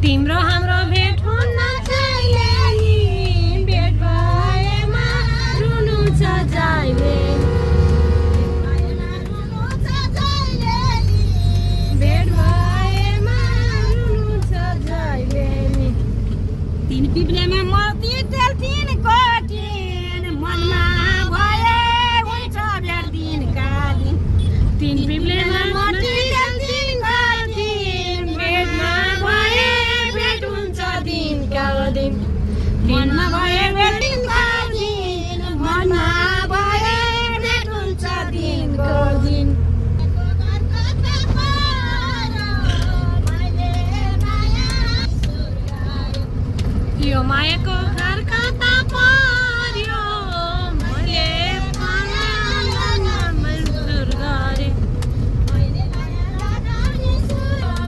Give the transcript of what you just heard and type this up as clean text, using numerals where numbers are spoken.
तिम्रो हाम्रो भेट हुन चाहिए नि, भेट भएमा रुनु छ जहिले, भेट भएमा रुनु छ जहिले नि। तीन पिप्लेमा मर्ती तेल तीन कोटिन, मनमा भए हुन्छ भेट दिनका दिन। तीन पिप्लेमा मर्ती तेल तीन कोटिन, भेटमा भए भेट हुन्छ दिनका दिन, मनमा भए भेट दिनका दिन, मनमा भए भेट हुन्छ दिनको दिन। यो मायाको घर कता